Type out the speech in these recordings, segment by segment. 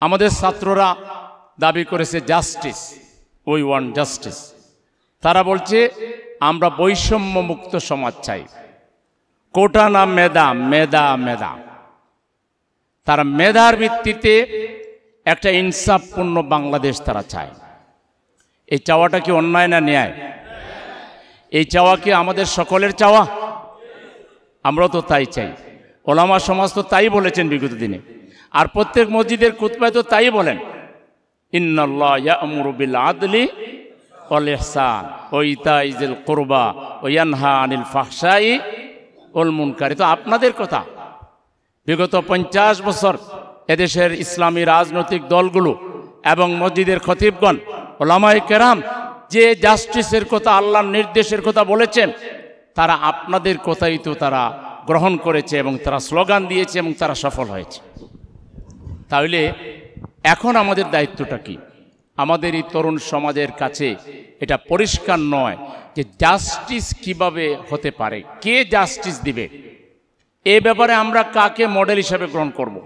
আমাদের ছাত্ররা দাবি করেছে জাস্টিস, উই ওয়ান্ট জাস্টিস। তারা বলছে আমরা বৈষম্য মুক্ত সমাজ চাই, কোটা না মেধা, মেধা মেধা। তারা মেধার ভিত্তিতে একটা ইনসাফপূর্ণ বাংলাদেশ তারা চায়। এই চাওয়াটা কি অন্যায় না ন্যায়? এই চাওয়া কি আমাদের সকলের চাওয়া? আমরাও তো তাই চাই। ওলামা সমাজ তো তাই বলেছেন বিগত দিনে, আর প্রত্যেক মসজিদের খুতবায় তো তাই বলেন, ইন্নাল্লাহ ইয়া'মুরু বিল আদলি ওয়াল ইহসান ওয়া ইতা'i যিল কুরবা ওয়া ইয়ানহা আনিল ফাহশাই ওয়াল মুনকার। তো আপনাদের কথা। বিগত 50 বছর এদেশের ইসলামী রাজনৈতিক দলগুলো এবং মসজিদের খতিবগণ, ওলামায়ে কেরাম যে জাস্টিসের কথা, আল্লাহর নির্দেশের কথা বলেছেন, তারা আপনাদের কথাই তো তারা গ্রহণ করেছে এবং তারা স্লোগান দিয়েছে এবং তারা সফল হয়েছে। তাহলে এখন আমাদের দায়িত্বটা কি? আমাদের এই তরুণ সমাজের কাছে এটা পরিষ্কার নয় যে জাস্টিস কিভাবে হতে পারে, কে জাস্টিস দিবে। এ ব্যাপারে আমরা কাকে মডেল হিসাবে গ্রহণ করব?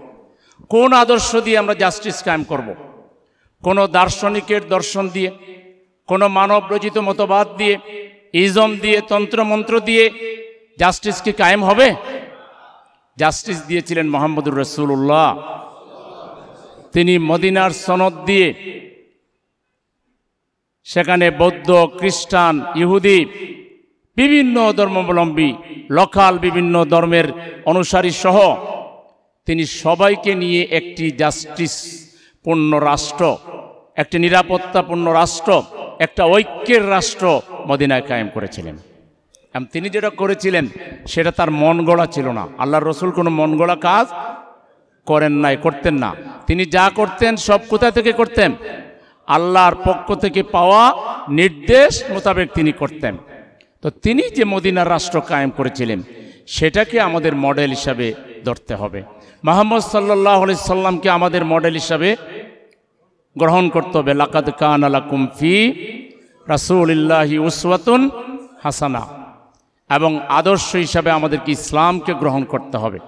কোন আদর্শ দিয়ে আমরা জাস্টিস কায়েম করব? কোন দার্শনিকের দর্শন দিয়ে, কোন মানব রচিত মতবাদ দিয়ে, ইজম দিয়ে, তন্ত্রমন্ত্র দিয়ে জাস্টিস কি কায়েম হবে? জাস্টিস দিয়েছিলেন মুহাম্মদুর রাসূলুল্লাহ। তিনি মদিনার সনদ দিয়ে সেখানে বৌদ্ধ, খ্রিস্টান, ইহুদি, বিভিন্ন ধর্মাবলম্বী, লোকাল বিভিন্ন ধর্মের অনুসারী সহ তিনি সবাইকে নিয়ে একটি জাস্টিসপূর্ণ রাষ্ট্র, একটি নিরাপত্তাপূর্ণ রাষ্ট্র, একটা ঐক্যের রাষ্ট্র মদিনায় কায়েম করেছিলেন। তিনি যেটা করেছিলেন সেটা তার মন গড়া ছিল না। আল্লাহর রসুল কোনো মন গড়া কাজ করেন নাই, করতেন না। তিনি যা করতেন সব কোথা থেকে করতেন? আল্লাহর পক্ষ থেকে পাওয়া নির্দেশ মোতাবেক তিনি করতেন। তো তিনি যে মদিনার রাষ্ট্র কায়েম করেছিলেন সেটাকে আমাদের মডেল হিসাবে ধরতে হবে। মুহাম্মদ সাল্লাল্লাহু আলাইহি সাল্লামকে আমাদের মডেল হিসাবে গ্রহণ করতে হবে। লাকাদ কানা লাকুম ফি রাসূলিল্লাহি উসওয়াতুন হাসানা। এবং আদর্শ হিসাবে আমাদেরকে ইসলামকে গ্রহণ করতে হবে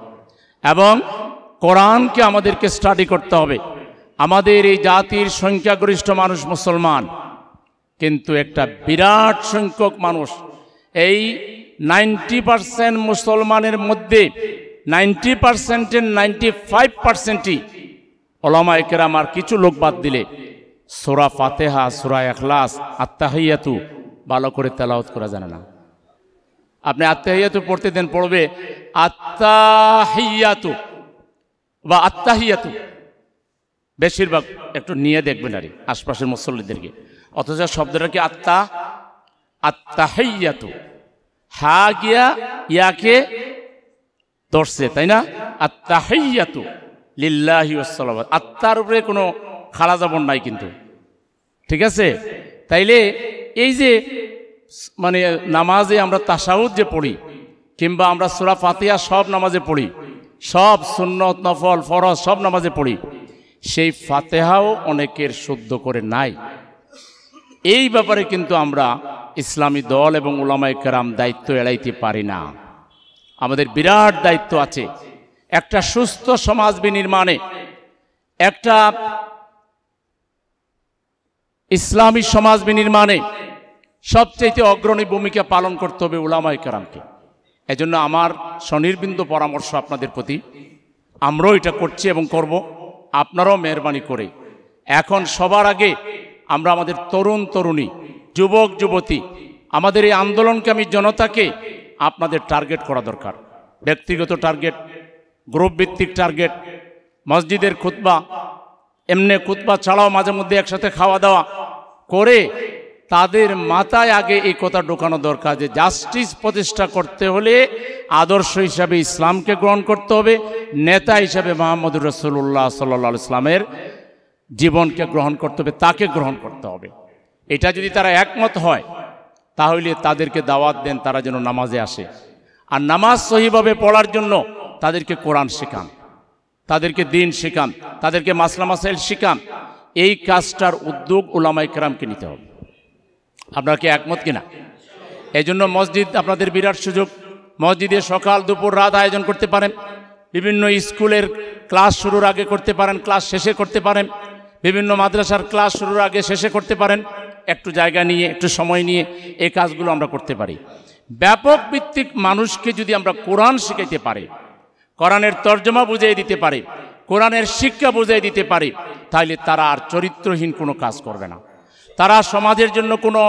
এবং কোরআনকে আমাদেরকে স্টাডি করতে হবে। আমাদের এই জাতির সংখ্যাগরিষ্ঠ মানুষ মুসলমান, কিন্তু একটা বিরাট সংখ্যক মানুষ, এই 90% মুসলমানের মধ্যে 90%-এর 95%ই ওলামায়ে কেরাম আর কিছু লোক বাদ দিলে সূরা ফাতিহা, সূরা ইখলাস, আত-তাহিয়াতু ভালো করে তেলাওয়াত করা জানে না। আপনি আত-তাহিয়াতু পড়তে দেন, পড়বে আত-তাহিয়াতু বা আত-তাহিয়াতু, বেশিরভাগ একটু নিয়ে দেখবেন আর আশপাশের মুসল্লিদেরকে। অথচ শব্দটা কি আত-তাহিয়াতু, হা গিয়া ইয়াকে ধরছে, তাই না? আত-তাহিয়াতু লিল্লাহি ওয়াস সালাওয়াত, আত্মার উপরে কোনো খাড়া জবর নাই কিন্তু, ঠিক আছে? তাইলে এই যে মানে নামাজে আমরা তাশাহুদ যে পড়ি, কিংবা আমরা সূরা ফাতিহা সব নামাজে পড়ি, সব সুন্নত, নফল, ফরজ সব নামাজে পড়ি, সেই ফাতিহাও অনেকের শুদ্ধ করে নাই। এই ব্যাপারে কিন্তু আমরা ইসলামী দল এবং উলামায়ে কেরাম দায়িত্ব এড়াইতে পারি না। আমাদের বিরাট দায়িত্ব আছে একটা সুস্থ সমাজ বিনির্মাণে, একটা ইসলামী সমাজ বিনির্মাণে সবচেয়ে অগ্রণী ভূমিকা পালন করতে হবে উলামায়ে কেরামকে। এজন্য আমার স্বনির্বিন্দ পরামর্শ আপনাদের প্রতি, আমরাও এটা করছি এবং করব, আপনারাও মেহরবানি করে এখন সবার আগে আমরা আমাদের তরুণ তরুণী, যুবক যুবতী, আমাদের এই আন্দোলনকামী জনতাকে আপনাদের টার্গেট করা দরকার। ব্যক্তিগত টার্গেট, গ্রুপ ভিত্তিক টার্গেট, মসজিদের খুতবা, এমনি খুতবা ছাড়াও মাঝে মধ্যে একসাথে খাওয়া দাওয়া করে তাদের মাথায় আগে এই কথা ঢোকানো দরকার যে জাস্টিস প্রতিষ্ঠা করতে হলে আদর্শ হিসাবে ইসলামকে গ্রহণ করতে হবে, নেতা হিসাবে মুহাম্মদুর রাসূলুল্লাহ সাল্লাল্লাহু আলাইহি ওয়াসাল্লামের জীবনকে গ্রহণ করতে হবে, তাকে গ্রহণ করতে হবে। এটা যদি তারা একমত হয় তাহলে তাদেরকে দাওয়াত দেন তারা যেন নামাজে আসে, আর নামাজ সহিভাবে পড়ার জন্য তাদেরকে কোরআন শেখান, তাদেরকে দ্বীন শেখান, তাদেরকে মাসলা মাসাইল শেখান। এই কাজটার উদ্যোগ উলামায়ে কেরামকে নিতে হবে। আপনারা কি একমত কিনা? এই জন্য মসজিদ আপনাদের বিরাট সুযোগ। মসজিদে সকাল দুপুর রাত আয়োজন করতে পারেন, বিভিন্ন স্কুলের ক্লাস শুরুর আগে করতে পারেন, ক্লাস শেষে করতে পারেন, বিভিন্ন মাদ্রাসার ক্লাস শুরুর আগে শেষে করতে পারেন, একটু জায়গা নিয়ে একটু সময় নিয়ে এই কাজগুলো আমরা করতে পারি। ব্যাপক ভিত্তিক মানুষকে যদি আমরা কোরআন শিখাইতে পারি, কোরআনের তর্জমা বুঝিয়ে দিতে পারি, কোরআনের শিক্ষা বুঝিয়ে দিতে পারি, তাহলে তারা আর চরিত্রহীন কোনো কাজ করবে না। তারা সমাজের জন্য কোনো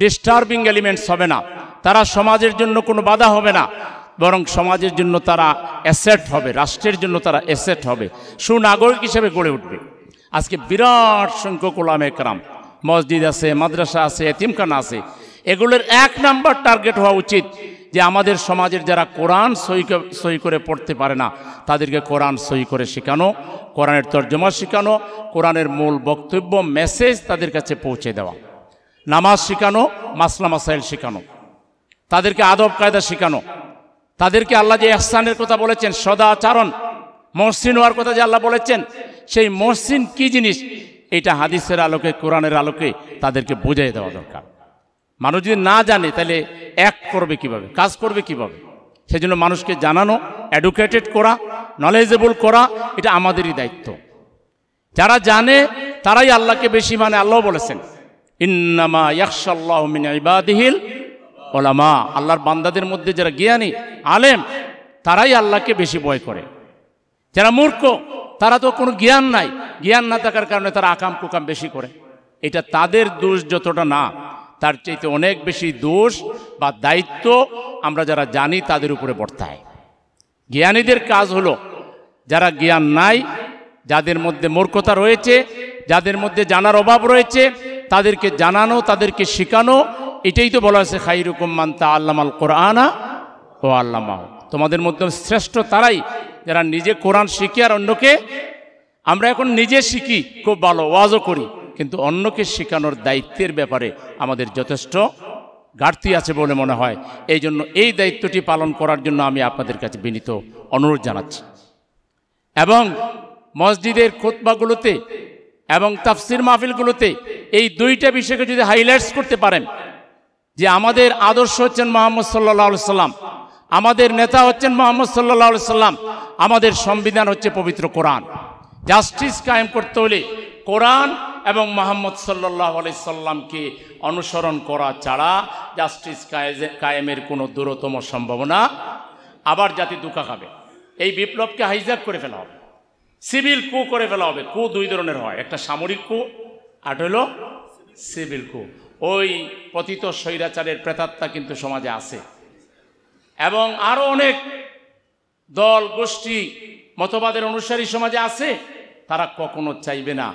ডিস্টার্বিং এলিমেন্টস হবে না, তারা সমাজের জন্য কোনো বাধা হবে না, বরং সমাজের জন্য তারা অ্যাসেট হবে, রাষ্ট্রের জন্য তারা অ্যাসেট হবে, সুনাগরিক হিসেবে গড়ে উঠবে। আজকে বিরাট সংখ্যক উলামা একরাম, মসজিদ আছে, মাদ্রাসা আছে, এতিমখানা আছে, এগুলোর 1 নাম্বার টার্গেট হওয়া উচিত যে আমাদের সমাজের যারা কোরআন সহি করে পড়তে পারে না তাদেরকে কোরআন সহি করে শেখানো, কোরআনের তর্জমা শেখানো, কোরআনের মূল বক্তব্য মেসেজ তাদের কাছে পৌঁছে দেওয়া, নামাজ শেখানো, মাসলা মাসাইল শেখানো, তাদেরকে আদব কায়দা শেখানো, তাদেরকে আল্লাহ যে ইহসানের কথা বলেছেন, সদাচরণ, মহসিন হওয়ার কথা যে আল্লাহ বলেছেন, সেই মহসিন কি জিনিস এটা হাদিসের আলোকে, কোরআনের আলোকে তাদেরকে বুঝিয়ে দেওয়া দরকার। মানুষ যদি না জানে তাহলে অ্যাক্ট করবে কিভাবে, কাজ করবে কিভাবে? সেজন্য মানুষকে জানানো, এডুকেটেড করা, নলেজেবল করা, এটা আমাদেরই দায়িত্ব। যারা জানে তারাই আল্লাহকে বেশি মানে। আল্লাহ বলেছেন ইন্নামা ইয়াখশাল্লাহু মিন ইবাদিহিল উলামা, আল্লাহর বান্দাদের মধ্যে যারা জ্ঞানী আলেম তারাই আল্লাহকে বেশি ভয় করে। যারা মূর্খ তারা তো কোনো জ্ঞান নাই, জ্ঞান না থাকার কারণে তারা আকাম কুকাম বেশি করে। এটা তাদের দোষ যতটা না, তার চাইতে অনেক বেশি দোষ বা দায়িত্ব আমরা যারা জানি তাদের উপরে বর্তায়। জ্ঞানীদের কাজ হলো যারা জ্ঞান নাই, যাদের মধ্যে মূর্খতা রয়েছে, যাদের মধ্যে জানার অভাব রয়েছে, তাদেরকে জানানো, তাদেরকে শেখানো। এটাই তো বলা হয়েছে খাইরুকুম মান তাআল্লামাল কোরআনা ওয়া আল্লামাহু, তোমাদের মধ্যে শ্রেষ্ঠ তারাই যারা নিজে কোরআন শিখে আর অন্যকে। আমরা এখন নিজে শিখি, খুব ভালো ওয়াজও করি, কিন্তু অন্যকে শেখানোর দায়িত্বের ব্যাপারে আমাদের যথেষ্ট ঘাটতি আছে বলে মনে হয়। এই জন্য এই দায়িত্বটি পালন করার জন্য আমি আপনাদের কাছে বিনীত অনুরোধ জানাচ্ছি। এবং মসজিদের খুতবাগুলোতে এবং তাফসির মাহফিলগুলোতে এই 2টা বিষয়কে যদি হাইলাইটস করতে পারেন যে আমাদের আদর্শ হচ্ছেন মুহাম্মদ সাল্লাল্লাহু আলাইহি সাল্লাম, আমাদের নেতা হচ্ছেন মুহাম্মদ সাল্লাল্লাহু আলাইহি সাল্লাম, আমাদের সংবিধান হচ্ছে পবিত্র কোরআন। জাস্টিস কায়েম করতে হলে কোরআন এবং মুহাম্মদ সাল্লাল্লাহু আলাইহি সাল্লামকে অনুসরণ করা ছাড়া জাস্টিস কায়েমের কোনো দূরতম সম্ভাবনা। আবার জাতি দুঃখা খাবে, এই বিপ্লবকে হাইজ্যাক করে ফেলা হবে, সিভিল কু করে ফেলা হবে। কু 2 ধরনের হয়, একটা সামরিক কু আর হলো সিভিল কু। ওই পতিত স্বৈরাচারের প্রেতাত্মা কিন্তু সমাজে আছে, এবং আরো অনেক দল গোষ্ঠী মতবাদের অনুসারী সমাজে আছে। তারা কখনো চাইবে না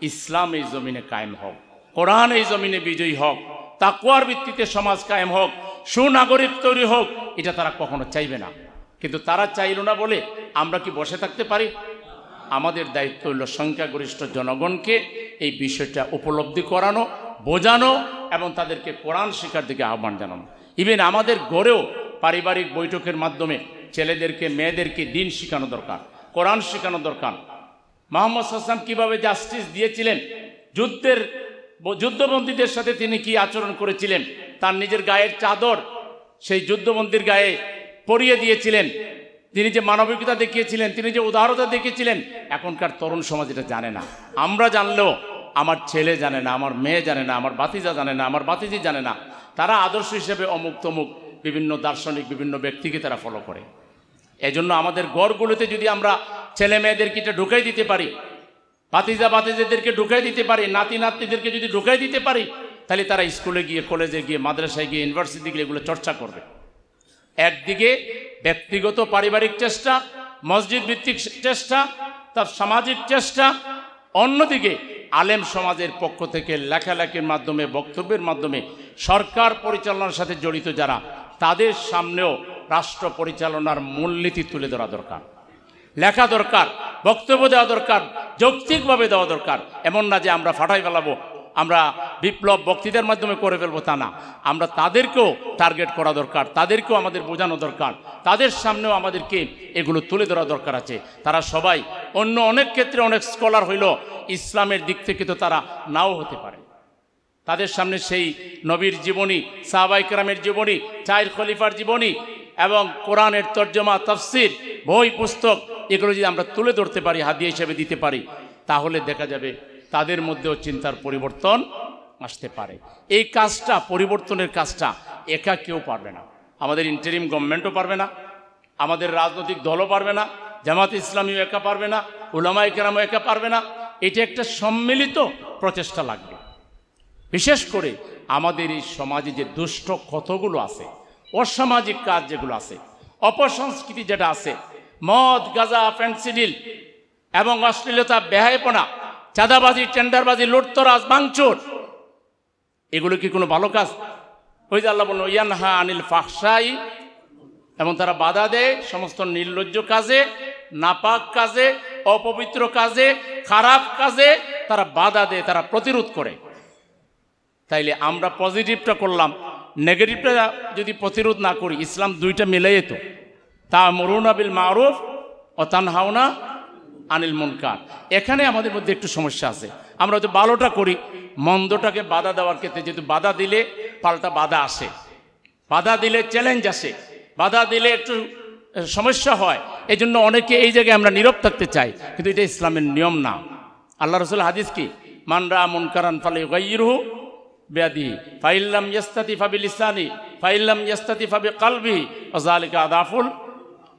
ইসলাম এই জমিনে কায়েম হোক, কোরআন এই জমিনে বিজয়ী হোক, তাকওয়ার ভিত্তিতে সমাজ কায়েম হোক, সুনাগরিক তৈরি হোক, এটা তারা কখনো চাইবে না। কিন্তু তারা চাইল না বলে আমরা কি বসে থাকতে পারি? আমাদের দায়িত্ব হলো সংখ্যাগরিষ্ঠ জনগণকে এই বিষয়টা উপলব্ধি করানো, বোঝানো এবং তাদেরকে কোরআন শিক্ষার দিকে আহ্বান জানানো। ইভেন আমাদের ঘরেও পারিবারিক বৈঠকের মাধ্যমে ছেলেদেরকে মেয়েদেরকে দিন শেখানো দরকার, কোরআন শেখানো দরকার। মুহাম্মদ সাল্লাল্লাহু আলাইহি ওয়াসাল্লাম কিভাবে জাস্টিস দিয়েছিলেন, যুদ্ধবন্দীদের সাথে তিনি কি আচরণ করেছিলেন, তার নিজের গায়ের চাদর সেই যুদ্ধবন্দীর গায়ে পরিয়ে দিয়েছিলেন, তিনি যে মানবিকতা দেখিয়েছিলেন, তিনি যে উদারতা দেখিয়েছিলেন, এখনকার তরুণ সমাজ এটা জানে না। আমরা জানলেও আমার ছেলে জানে না, আমার মেয়ে জানে না, আমার ভাতিজা জানে না, আমার ভাতিজি জানে না। তারা আদর্শ হিসেবে অমুক তমুক বিভিন্ন দার্শনিক বিভিন্ন ব্যক্তিকে তারা ফলো করে। এজন্য আমাদের ঘরগুলোতে যদি আমরা ছেলে মেয়েদেরকে এটা ঢুকাই দিতে পারি, ভাতিজা ভাতিজাদেরকে ঢুকাই দিতে পারি, নাতি নাতনিদেরকে যদি ঢুকাই দিতে পারি, তাহলে তারা স্কুলে গিয়ে, কলেজে গিয়ে, মাদ্রাসায় গিয়ে, ইউনিভার্সিটি গিয়ে এগুলো চর্চা করবে। একদিকে ব্যক্তিগত পারিবারিক চেষ্টা, মসজিদ ভিত্তিক চেষ্টা, তার সামাজিক চেষ্টা, অন্যদিকে আলেম সমাজের পক্ষ থেকে লেখালেখির মাধ্যমে, বক্তব্যের মাধ্যমে সরকার পরিচালনার সাথে জড়িত যারা, তাদের সামনেও রাষ্ট্র পরিচালনার মূলনীতি তুলে ধরা দরকার, লেখা দরকার, বক্তব্য দেওয়া দরকার, যৌক্তিকভাবে দেওয়া দরকার। এমন না যে আমরা ফাটাই ফেলাবো, আমরা বিপ্লব বক্তৃতার মাধ্যমে করে ফেলবো, তা না। আমরা তাদেরকেও টার্গেট করা দরকার, তাদেরকেও আমাদের বোঝানো দরকার, তাদের সামনেও আমাদেরকে এগুলো তুলে ধরা দরকার আছে। তারা সবাই অন্য অনেক ক্ষেত্রে অনেক স্কলার হইল, ইসলামের দিক থেকে তো তারা নাও হতে পারে। তাদের সামনে সেই নবীর জীবনী, সাহাবায়ে কেরামের জীবনী, 4 খলিফার জীবনী এবং কোরআনের তর্জমা, তাফসির বই পুস্তক এগুলো যদি আমরা তুলে ধরতে পারি, হাদিয়া হিসেবে দিতে পারি, তাহলে দেখা যাবে তাদের মধ্যেও চিন্তার পরিবর্তন আসতে পারে। এই কাজটা, পরিবর্তনের কাজটা একা কেউ পারবে না। আমাদের ইন্টারিম গভর্নমেন্টও পারবে না, আমাদের রাজনৈতিক দলও পারবে না, জামাত ইসলামীও একা পারবে না, উলামায়ে কেরামও একা পারবে না। এটা একটা সম্মিলিত প্রচেষ্টা লাগবে। বিশেষ করে আমাদের এই সমাজে যে দুষ্ট কতগুলো আছে, অসামাজিক কাজ যেগুলো আছে, অপসংস্কৃতি যেটা আছে, মদ, গাঁজা, ফেন্সিডিল এবং অশ্লীলতা, বেহায়াপনা, চাঁদাবাজি, টেন্ডারবাজি, লুটতরাজ, ভাঙচুর, এগুলো কি কোনো ভালো কাজ? ওই যে আল্লাহ বলল ইয়ানহা আনিল ফাহশাই, এবং তারা বাধা দেয় সমস্ত নির্লজ্জ কাজে, নাপাক কাজে, অপবিত্র কাজে, খারাপ কাজে তারা বাধা দেয়, তারা প্রতিরোধ করে। তাইলে আমরা পজিটিভটা করলাম, নেগেটিভটা যদি প্রতিরোধ না করি, ইসলাম দুইটা মিলাই তো, তা'মুরুনা বিল মারুফ ওয়া তানহাউনা আনিল মুনকার। এখানে আমাদের মধ্যে একটু সমস্যা আছে। আমরা যে ভালোটা করি, মন্দটাকে বাধা দেওয়ার ক্ষেত্রে যেহেতু বাধা দিলে পাল্টা বাধা আসে, বাধা দিলে চ্যালেঞ্জ আসে, বাধা দিলে একটু সমস্যা হয়। এই জন্য অনেকে এই জায়গায় আমরা নীরব থাকতে চাই, কিন্তু এটা ইসলামের নিয়ম না। আল্লাহ রাসূল হাদিস কি, মান রা মুনকারান ফালিয়ুগাইয়িরহু বিয়াদিহি ফাইল্লাম ইয়াস্তাতি ফাবিলিসানি ফাইল্লাম ইয়াস্তাতি ফাবিকলবিহি ওয়া যালিকা আদাফুল।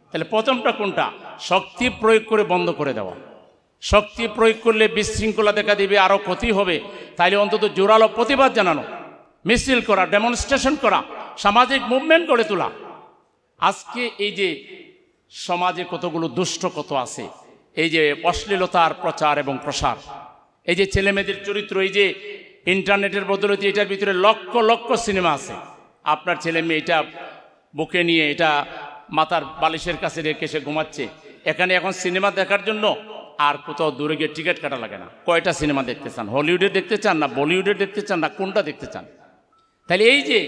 তাহলে প্রথমটা কোনটা? শক্তি প্রয়োগ করে বন্ধ করে দেওয়া। শক্তি প্রয়োগ করলে বিশৃঙ্খলা দেখা দিবে, আরও ক্ষতি হবে। তাইলে অন্তত জোরালো প্রতিবাদ জানানো, মিছিল করা, ডেমনস্ট্রেশন করা, সামাজিক মুভমেন্ট গড়ে তোলা। আজকে এই যে সমাজে কতগুলো দুষ্ট কত আছে, এই যে অশ্লীলতার প্রচার এবং প্রসার, এই যে ছেলেমেয়েদের চরিত্র, এই যে ইন্টারনেটের বদৌলতে এটার ভিতরে লক্ষ লক্ষ সিনেমা আছে। আপনার ছেলে মেয়ে এটা বুকে নিয়ে, এটা মাথার বালিশের কাছে রেখে সে ঘুমাচ্ছে। এখানে এখন সিনেমা দেখার জন্য আর কোথাও দূরে গিয়ে টিকিট কাটা লাগে না। কয়টা সিনেমা দেখতে চান? হলিউডের দেখতে চান না বলিউডের দেখতে চান না কোনটা দেখতে চান? তাহলে এই যে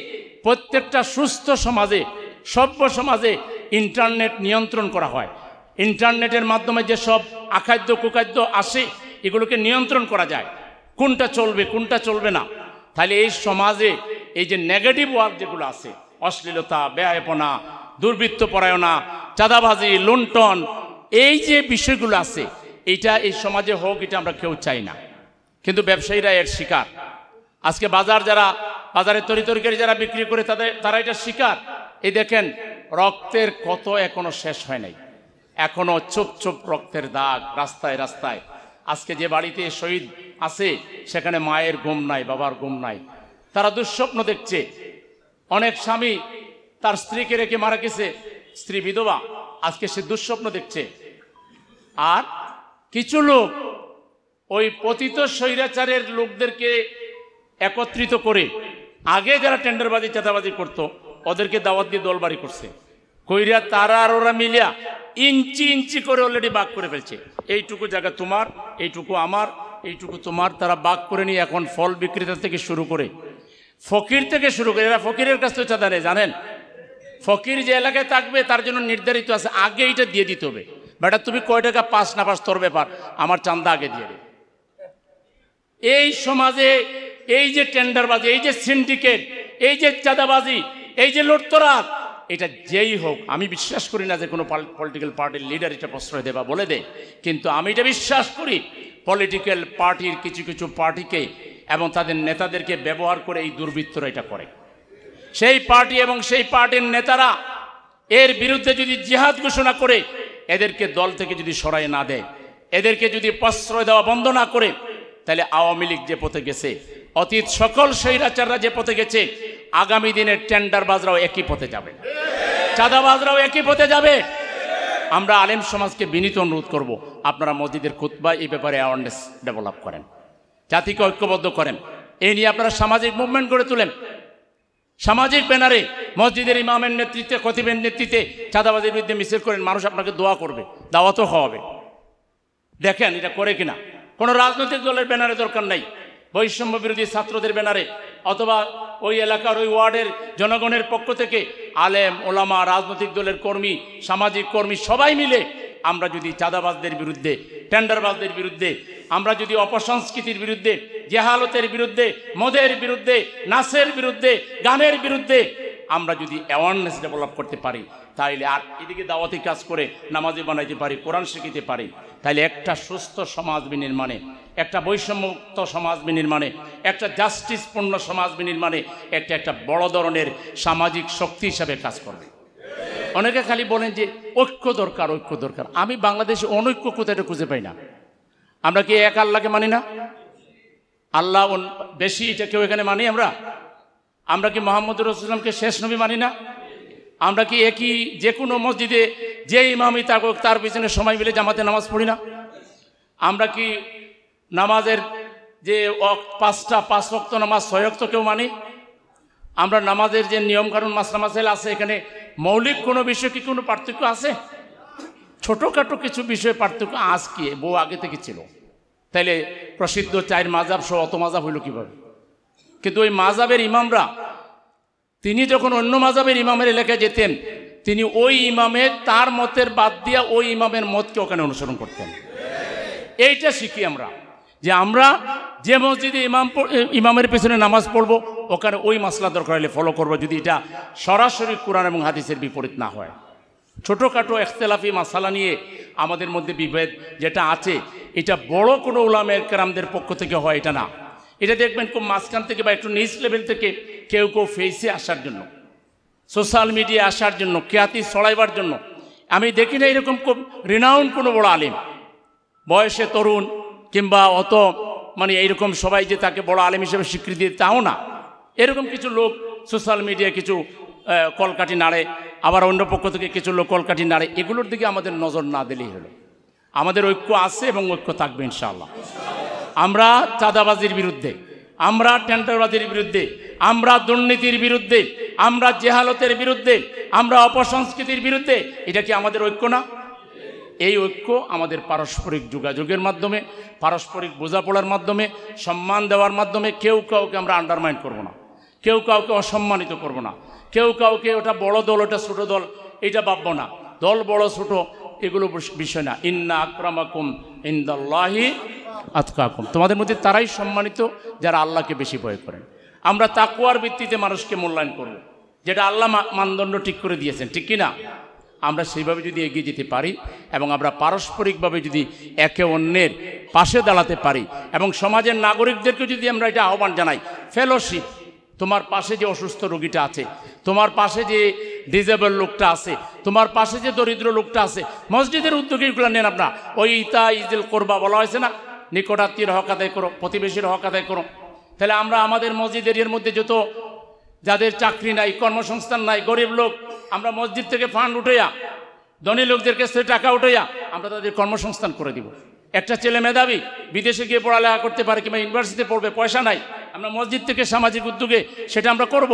প্রত্যেকটা সুস্থ সমাজে, সভ্য সমাজে ইন্টারনেট নিয়ন্ত্রণ করা হয়। ইন্টারনেটের মাধ্যমে যে সব আখাদ্য কুখাদ্য আসে, এগুলোকে নিয়ন্ত্রণ করা যায়, কোনটা চলবে কোনটা চলবে না। তাহলে এই সমাজে এই যে নেগেটিভ ওয়ার্ক যেগুলো আছে, অশ্লীলতা, বেহায়াপনা, দুর্বৃত্তপরায়ণা, চাঁদাবাজি, লুণ্ঠন, এই যে বিষয়গুলো আছে, এইটা এই সমাজে হোক, এটা আমরা কেউ চাই না। কিন্তু ব্যবসায়ীরা এর শিকার। আজকে বাজারে তরিতরকারি যারা বিক্রি করে তারা এটা শিকার। এই দেখেন, রক্তের কত এখনো শেষ হয় নাই, এখনো চুপ চুপ রক্তের দাগ রাস্তায় রাস্তায়। আজকে যে বাড়িতে শহীদ আছে সেখানে মায়ের ঘুম নাই, বাবার ঘুম নাই, তারা দুঃস্বপ্ন দেখছে। অনেক স্বামী তার স্ত্রীকে রেখে মারা গেছে, স্ত্রী বিধবা, আজকে সে দুঃস্বপ্ন দেখছে। আর কিছু লোক ওই পতিত স্বৈরাচারের লোকদেরকে একত্রিত করে, আগে যারা টেন্ডারবাজি চাঁদাবাজি করতো ওদেরকে দাওয়াত দিয়ে দলবাড়ি করছে, কইরা তারা আর ওরা মিলিয়া ইঞ্চি ইঞ্চি করে অলরেডি ভাগ করে ফেলছে। এইটুকু জায়গা তোমার, এইটুকু আমার, এইটুকু তোমার। তারা ভাগ করে নিয়ে এখন ফল বিক্রেতা থেকে শুরু করে, ফকির থেকে শুরু করে, এরা ফকিরের কাছ থেকে চাঁদা নেয়। জানেন, ফকির যে এলাকায় থাকবে তার জন্য নির্ধারিত আছে, আগে এইটা দিয়ে দিতে হবে। বেটা তুমি কয় টাকা পাস না পাস তোর ব্যাপার, আমার চাঁদা আগে দিয়ে দে। এই সমাজে এই যে টেন্ডারবাজি, এই যে সিন্ডিকেট, এই যে চাঁদাবাজি, এই যে লুটতরাজ, এটা যেই হোক, আমি বিশ্বাস করি না যে কোনো পলিটিক্যাল পার্টির লিডার এটা প্রশ্রয় দেবা বলে দেয়, কিন্তু আমি এটা বিশ্বাস করি পলিটিক্যাল পার্টির কিছু কিছু পার্টিকে এবং তাদের নেতাদেরকে ব্যবহার করে এই দুর্বৃত্তরা এটা করে। সেই পার্টি এবং সেই পার্টির নেতারা এর বিরুদ্ধে যদি জিহাদ ঘোষণা করে, এদেরকে দল থেকে যদি সরাই না দেয়, এদেরকে যদি প্রশ্রয় দেওয়া বন্ধ না করে, তাহলে আওয়ামী লীগ যে পথে গেছে, অতীত সকল স্বৈরাচাররা যে পথে গেছে, আগামী দিনের টেন্ডারবাজরাও একই পথে যাবে, চাঁদাবাজরাও একই পথে যাবে। আমরা আলেম সমাজকে বিনীত অনুরোধ করব, আপনারা মসজিদের খুতবা এই ব্যাপারে অ্যাওয়ারনেস ডেভেলপ করেন, জাতিকে ঐক্যবদ্ধ করেন। এই নিয়ে আপনারা সামাজিক মুভমেন্ট গড়ে তুলেন। সামাজিক ব্যানারে মসজিদের ইমামের নেতৃত্বে, খতিবের নেতৃত্বে চাঁদাবাজির বিরুদ্ধে মিছিল করেন, মানুষ আপনাকে দোয়া করবে, দাওয়াতও খাওয়াবে। দেখেন এটা করে কিনা। কোনো রাজনৈতিক দলের ব্যানারে দরকার নাই, বৈষম্য বিরোধী ছাত্রদের ব্যানারে অথবা ওই এলাকার ওই ওয়ার্ডের জনগণের পক্ষ থেকে আলেম, ওলামা, রাজনৈতিক দলের কর্মী, সামাজিক কর্মী সবাই মিলে আমরা যদি চাঁদাবাজদের বিরুদ্ধে, টেন্ডারবাজদের বিরুদ্ধে, আমরা যদি অপসংস্কৃতির বিরুদ্ধে, জেহালতের বিরুদ্ধে, মদের বিরুদ্ধে, নাচের বিরুদ্ধে, গানের বিরুদ্ধে আমরা যদি অ্যাওয়ারনেস ডেভেলপ করতে পারি, তাইলে আর এদিকে দাওয়াতি কাজ করে নামাজি বানাইতে পারি, কোরআন শিখিতে পারি, তাইলে একটা সুস্থ সমাজ বিনির্মাণে, একটা বৈষম্যমুক্ত সমাজ বিনির্মাণে, একটা জাস্টিসপূর্ণ সমাজ বিনির্মাণে একটা বড় ধরনের সামাজিক শক্তি হিসাবে কাজ করবে। অনেকে খালি বলেন যে ঐক্য দরকার, ঐক্য দরকার। আমি বাংলাদেশে অনৈক্য কোথায় খুঁজে পাই না। আমরা কি এক আল্লাহকে মানি না? আল্লাহ বেশি, এটা কেউ এখানে মানি? আমরা কি মোহাম্মদ রাসূলুল্লাহকে শেষ নবী মানি না? আমরা কি একই যে কোনো মসজিদে যে ইমামই থাকুক তার পিছনে সময় মিলে জামাতে নামাজ পড়ি না? আমরা কি নামাজের যে 5 ওয়াক্ত নামাজ 6 ওয়াক্ত কেউ মানি? আমরা নামাজের যে নিয়মকানুন মাসলা মাসাইল আছে, এখানে মৌলিক কোনো বিষয় কি কোনো পার্থক্য আছে? ছোটোখাটো কিছু বিষয়ে পার্থক্য আজকে বউ আগে থেকে ছিল। তাইলে প্রসিদ্ধ 4 মাযহাব সহ অত মাযহাব হইল কীভাবে? কিন্তু ওই মাযহাবের ইমামরা, তিনি যখন অন্য মাযহাবের ইমামের এলাকায় যেতেন, তিনি ওই ইমামের তার মতের বাদ দিয়া ওই ইমামের মতকে ওখানে অনুসরণ করতেন। এইটা শিখি আমরা, যে আমরা যে মসজিদে ইমামের পেছনে নামাজ পড়বো, ওখানে ওই মাসলা দরকার হলে ফলো করবো, যদি এটা সরাসরি কোরআন এবং হাদিসের বিপরীত না হয়। ছোটোখাটো ইখতিলাফি মাসালা নিয়ে আমাদের মধ্যে বিভেদ যেটা আছে, এটা বড় কোনো উলামায়ে কেরামদের পক্ষ থেকে হয় এটা না। এটা দেখবেন খুব মাঝখান থেকে বা একটু নিচ লেভেল থেকে কেউ ফেসে আসার জন্য, সোশ্যাল মিডিয়া আসার জন্য, খ্যাতি ছড়াইবার জন্য। আমি দেখি না এরকম খুব রিনাউন্ড কোনো বড় আলেম, বয়সে তরুণ কিংবা অত এইরকম সবাই যে তাকে বড় আলেম হিসেবে স্বীকৃতি তাও না। এরকম কিছু লোক সোশ্যাল মিডিয়ায় কিছু কলকাঠি নাড়ে, আবার অন্য পক্ষ থেকে কিছু লোক কলকাঠি নাড়ে। এগুলোর দিকে আমাদের নজর না দিলেই হলো। আমাদের ঐক্য আছে এবং ঐক্য থাকবে ইনশাআল্লাহ। আমরা চাঁদাবাজির বিরুদ্ধে, আমরা টেন্ডারবাজির বিরুদ্ধে, আমরা দুর্নীতির বিরুদ্ধে, আমরা জেহালতের বিরুদ্ধে, আমরা অপসংস্কৃতির বিরুদ্ধে। এটা কি আমাদের ঐক্য না? এই ঐক্য আমাদের পারস্পরিক যোগাযোগের মাধ্যমে, পারস্পরিক বোঝাপড়ার মাধ্যমে, সম্মান দেওয়ার মাধ্যমে। কেউ কাউকে আমরা আন্ডারমাইন করব না, কেউ কাউকে অসম্মানিত করব না, কেউ কাউকে ওটা বড় দল ওটা ছোট দল এটা ভাববো না। দল বড় ছোট এগুলো বিষয় না। ইন্না আকরামাকুম ইনদাল্লাহি আতকাকুম, তোমাদের মধ্যে তারাই সম্মানিত যারা আল্লাহকে বেশি ভয় করেন। আমরা তাকওয়ার ভিত্তিতে মানুষকে মূল্যায়ন করব, যেটা আল্লাহ মানদণ্ড ঠিক করে দিয়েছেন, ঠিক কি না? আমরা সেইভাবে যদি এগিয়ে যেতে পারি এবং আমরা পারস্পরিকভাবে যদি একে অন্যের পাশে দাঁড়াতে পারি এবং সমাজের নাগরিকদেরকে যদি আমরা এটা আহ্বান জানাই, ফেলোশিপ, তোমার পাশে যে অসুস্থ রোগীটা আছে, তোমার পাশে যে ডিজেবল লোকটা আছে, তোমার পাশে যে দরিদ্র লোকটা আছে, মসজিদের উদ্যোগে এগুলো নেন। আপনার ওই ইতা ইজিল করবা বলা হয়েছে না, নিকটাত্মীয় হক আদায় করো, প্রতিবেশীর হক আদায় করো। তাহলে আমরা আমাদের মসজিদের এর মধ্যে যত যাদের চাকরি নাই, কর্মসংস্থান নাই, গরিব লোক, আমরা মসজিদ থেকে ফান্ড উঠাইয়া, ধনী লোকদের কাছ থেকে টাকা উঠাইয়া আমরা তাদের কর্মসংস্থান করে দিব। একটা ছেলে মেধাবী বিদেশে গিয়ে পড়ালেখা করতে পারে কিংবা ইউনিভার্সিটিতে পড়বে, পয়সা নাই, আমরা মসজিদ থেকে সামাজিক উদ্যোগে সেটা আমরা করব।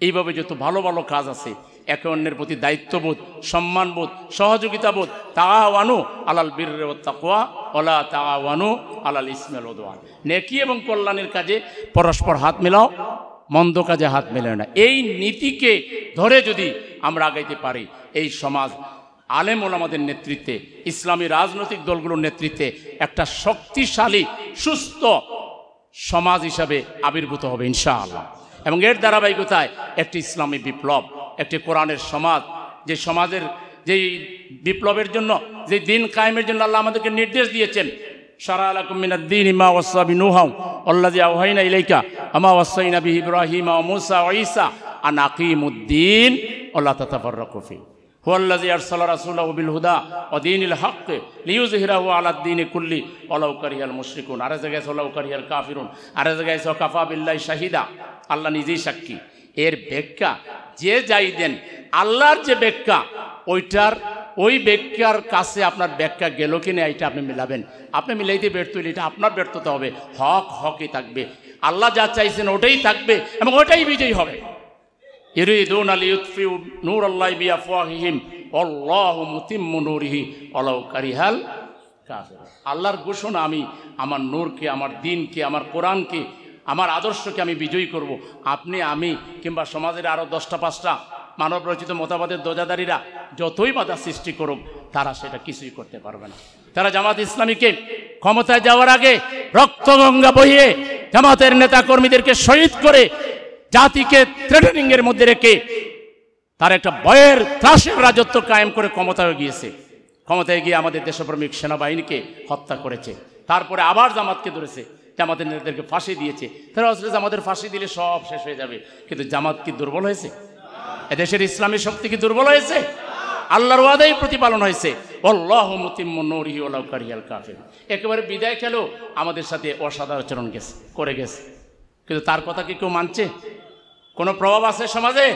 এইভাবে যত ভালো ভালো কাজ আছে, একে অন্যের প্রতি দায়িত্ববোধ, সম্মানবোধ, সহযোগিতাবোধ, তাআওয়ানু আলাল বিররি ওয়াত তাকওয়া ওয়ালা তাআওয়ানু আলাল ইসমি ওয়াল উদওয়ান, নেকি এবং কল্যাণের কাজে পরস্পর হাত মেলাও, মন্দ কাজে হাত মেলাও না। এই নীতিকে ধরে যদি আমরা আগাইতে পারি, এই সমাজ আলেম ওলামাদের নেতৃত্বে, ইসলামী রাজনৈতিক দলগুলোর নেতৃত্বে একটা শক্তিশালী সুস্থ সমাজ হিসাবে আবির্ভূত হবে ইনশাআল্লাহ। এবং এর ধারাবাহিকতায় একটি ইসলামী বিপ্লব, একটি কোরআনের সমাজ, যে সমাজের যেই বিপ্লবের জন্য, যে দিন কায়েমের জন্য আল্লাহ আমাদেরকে নির্দেশ দিয়েছেন, শারা লাকুম মিনাদ দীনি মা ওয়াসা বিহি নূহা ওয়াল্লাযী আওহাইনা ইলাইকা আমা ওয়াসাইনা বিহি ইব্রাহিমা ওয়া মূসা ওয়া ঈসা আন আকিমুদ্দীন ওয়া লা তাতাফাররাকু ফীহি হুয়াল্লাযী আরসালা রাসূলাহু বিল হুদা ওয়া দীনিল হক লিইয়ুযহিরাহু আলাদ দীনি কুল্লি ওয়ালাউ কারিহাল মুশরিকুন। আর জায়গায় ওয়ালাউ কারিহাল কাফিরুন, আর জায়গায় কাফা বিল্লাহি শাহিদা, আল্লাহ নিজেই সাক্ষী। এর ব্যাখ্যা যে যাই দেন, আল্লাহর যে ব্যাখ্যা, ওই ব্যাখ্যার কাছে আপনার ব্যাখ্যা গেল কিনা এটা আপনি মিলাবেন। আপনি মিলাইতে ব্যর্থ হইলে এটা আপনার ব্যর্থতা হবে। হক হকই থাকবে, আল্লাহ যা চাইছেন ওটাই থাকবে এবং ওটাই বিজয়ী হবে। ইউরিদুনা লিইউতফিউ নূরাল্লাহি বিআফওয়াহিহিম ওয়াল্লাহু মুতিম্মু নূরিহি ওয়ালাউ কারিহাল কাফিরুন। আল্লাহর ঘোষণা, আমি আমার নূরকে, আমার দ্বীনকে, আমার কোরআনকে, আমার আদর্শকে আমি বিজয়ী করব। আপনি, আমি কিংবা সমাজের আরও 10টা 5টা মানব রচিত মতবাদের দোজাদারিরা যতই বাধা সৃষ্টি করুক, তারা সেটা কিছুই করতে পারবে না। তারা জামাত ইসলামীকে ক্ষমতায় যাওয়ার আগে রক্তগঙ্গা বহিয়ে জামাতের নেতা কর্মীদেরকে শহীদ করে জাতিকে থ্রেটেনিং এর মধ্যে রেখে তার একটা ভয়ের ত্রাসের রাজত্ব কায়েম করে ক্ষমতায় গিয়েছে। ক্ষমতায় গিয়ে আমাদের দেশপ্রেমিক সেনাবাহিনীকে হত্যা করেছে। তারপরে আবার জামাতকে ধরেছে, জামাতের নেতাদেরকে ফাঁসি দিয়েছে। তারা আসলে জামাতের ফাঁসি দিলে সব শেষ হয়ে যাবে, কিন্তু জামাত কি দুর্বল হয়েছে? এদেশের ইসলামী শক্তি কি দুর্বল হয়েছে? আল্লাহর ওয়াদাই প্রতিপালন হয়েছে, আল্লাহু মুতিম্মু নূরিহি ওয়ালাউ কারিহাল কাফিরুন। একেবারে বিদায় খেলেও আমাদের সাথে অসাধারণ করে গেছে, কিন্তু তার কথা কি কেউ মানছে? কোনো প্রভাব আছে সমাজে?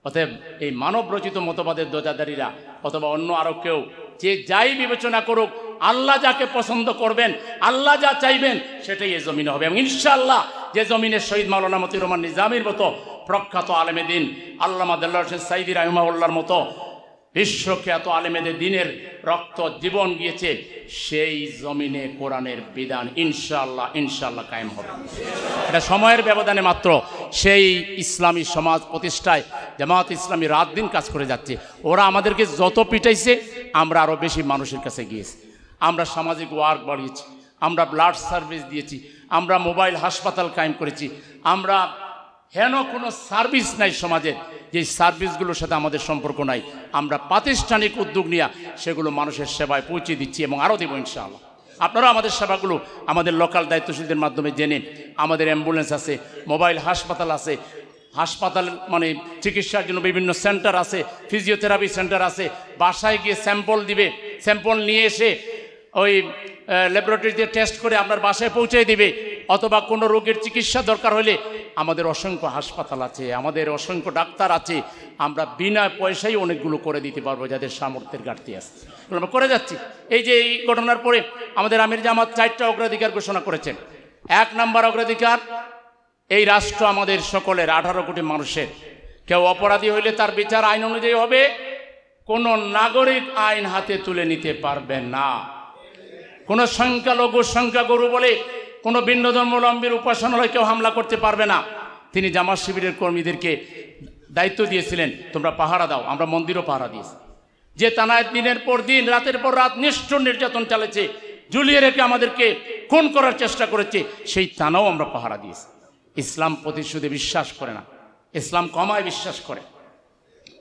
অতএব এই মানব রচিত মতবাদের দোজাদারীরা অথবা অন্য আরো কেউ যে যাই বিবেচনা করুক, আল্লাহ যাকে পছন্দ করবেন, আল্লাহ যা চাইবেন সেটাই এই জমিনে হবে। এবং ইনশাআল্লাহ যে জমিনে শহীদ মাওলানা মতিউর রহমান নিজামীর মতো প্রখ্যাত আলেমে দিন, আল্লামা দেলোয়ার হোসেন সাঈদী রাহিমাহুল্লাহর মতো বিশ্বখ্যাত আলেমেদের দিনের রক্ত জীবন গিয়েছে, সেই জমিনে কোরআনের বিধান ইনশাআল্লাহ কায়েম হবে। এটা সময়ের ব্যবধানে মাত্র। সেই ইসলামী সমাজ প্রতিষ্ঠায় জামাত ইসলামী রাত দিন কাজ করে যাচ্ছে। ওরা আমাদেরকে যত পিটাইছে, আমরা আরও বেশি মানুষের কাছে গিয়েছি। আমরা সামাজিক ওয়ার্ক বাড়িয়েছি, আমরা ব্লাড সার্ভিস দিয়েছি, আমরা মোবাইল হাসপাতাল কায়েম করেছি, আমরা হেন কোনো সার্ভিস নাই সমাজের যে সার্ভিসগুলোর সাথে আমাদের সম্পর্ক নাই, আমরা প্রাতিষ্ঠানিক উদ্যোগ নিয়ে সেগুলো মানুষের সেবায় পৌঁছে দিচ্ছি এবং আরও দেবো ইনশাআল্লাহ। আপনারা আমাদের সেবাগুলো আমাদের লোকাল দায়িত্বশীলদের মাধ্যমে জেনে, আমাদের অ্যাম্বুলেন্স আছে, মোবাইল হাসপাতাল আছে, হাসপাতাল মানে চিকিৎসার জন্য বিভিন্ন সেন্টার আছে, ফিজিওথেরাপি সেন্টার আছে, বাসায় গিয়ে স্যাম্পল দিবে, স্যাম্পল নিয়ে এসে ওই ল্যাবরেটরিতে টেস্ট করে আপনার বাসায় পৌঁছে দিবে। অথবা কোনো রোগের চিকিৎসা দরকার হলে আমাদের অসংখ্য হাসপাতাল আছে, আমাদের অসংখ্য ডাক্তার আছে, আমরা বিনা পয়সায় অনেকগুলো করে দিতে পারবো যাদের সামর্থ্যের ঘাটতি আছে, আমরা করে যাচ্ছি। এই যে এই ঘটনার পরে আমাদের আমির জামাত 4টা অগ্রাধিকার ঘোষণা করেছেন। 1 নম্বর অগ্রাধিকার, এই রাষ্ট্র আমাদের সকলের 18 কোটি মানুষের। কেউ অপরাধী হইলে তার বিচার আইন অনুযায়ী হবে, কোনো নাগরিক আইন হাতে তুলে নিতে পারবে না। কোনো সংখ্যাগুরু বলে কোনো ভিন্ন ধর্মাবলম্বীর উপাসনালয়ে কেউ হামলা করতে পারবে না। তিনি জামাত শিবিরের কর্মীদেরকে দায়িত্ব দিয়েছিলেন, তোমরা পাহারা দাও। আমরা মন্দিরও পাহারা দিয়েছি। যে থানায় দিনের পর দিন, রাতের পর রাত নিষ্ঠুর নির্যাতন চালিয়েছে, ঝুলিয়ে রেখে আমাদেরকে খুন করার চেষ্টা করেছে, সেই থানাও আমরা পাহারা দিয়েছি। ইসলাম প্রতিশোধে বিশ্বাস করে না, ইসলাম ক্ষমায় বিশ্বাস করে।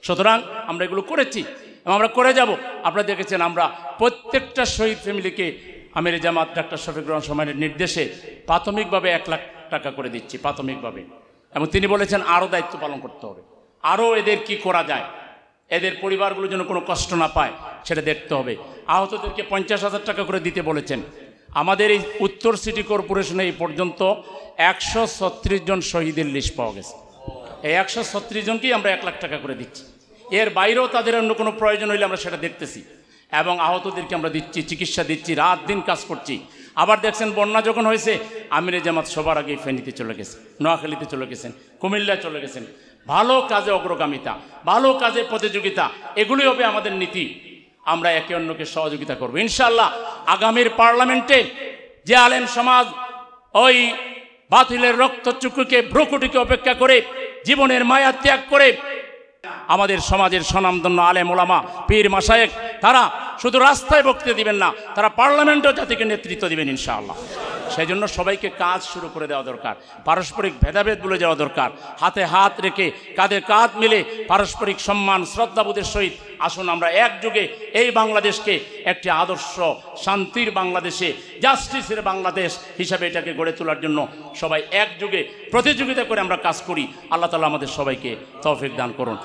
সুতরাং আমরা এগুলো করেছি এবং আমরা করে যাব। আপনারা দেখেছেন আমরা প্রত্যেকটা শহীদ ফ্যামিলিকে আমির জামাত ডাক্তার শফিকুর রহমান সময়ের নির্দেশে প্রাথমিকভাবে 1 লাখ টাকা করে দিচ্ছি প্রাথমিকভাবে। এবং তিনি বলেছেন আরও দায়িত্ব পালন করতে হবে, আরও এদের কি করা যায়, এদের পরিবারগুলো যেন কোনো কষ্ট না পায় সেটা দেখতে হবে। আহতদেরকে 50,000 টাকা করে দিতে বলেছেন। আমাদের এই উত্তর সিটি কর্পোরেশনে এই পর্যন্ত 136 জন শহীদের লিস্ট পাওয়া গেছে। এই 136 জনকেই আমরা 1 লাখ টাকা করে দিচ্ছি। এর বাইরেও তাদের অন্য কোনো প্রয়োজন হইলে আমরা সেটা দেখতেছি এবং আহতদেরকে আমরা দিচ্ছি, চিকিৎসা দিচ্ছি, রাত দিন কাজ করছি। আবার দেখছেন বন্যা যখন হয়েছে, আমিরে জামাত সবার আগে ফেনীতে চলে গেছে, নোয়াখালীতে চলে গেছেন, কুমিল্লায় চলে গেছেন। ভালো কাজে অগ্রগামিতা, ভালো কাজে প্রতিযোগিতা, এগুলি হবে আমাদের নীতি। আমরা একে অন্যকে সহযোগিতা করব ইনশাআল্লাহ। আগামীর পার্লামেন্টে যে আলেম সমাজ ওই বাতিলের রক্তচক্ষুকে ভ্রুকুটিকে অপেক্ষা করে জীবনের মায়া ত্যাগ করে আমাদের সমাজের স্বনামধন্য আলেম ওলামা পীর মাশায়েখ, তারা শুধু রাস্তায় বক্তৃতা দিবেন না, তারা পার্লামেন্টেও জাতিকে নেতৃত্ব দিবেন ইনশাআল্লাহ। সেই জন্য সবাইকে কাজ শুরু করে দেওয়া দরকার, পারস্পরিক ভেদাভেদ ভুলে যাওয়া দরকার, হাতে হাত রেখে কাঁধে কাঁধ মিলে পারস্পরিক সম্মান শ্রদ্ধাবোধের সহিত আসুন আমরা একযোগে এই বাংলাদেশকে একটি আদর্শ শান্তির বাংলাদেশে, জাস্টিসের বাংলাদেশ হিসাবে এটাকে গড়ে তোলার জন্য সবাই একযোগে প্রতিযোগিতা করে আমরা কাজ করি। আল্লাহ তাআলা আমাদের সবাইকে তৌফিক দান করুন।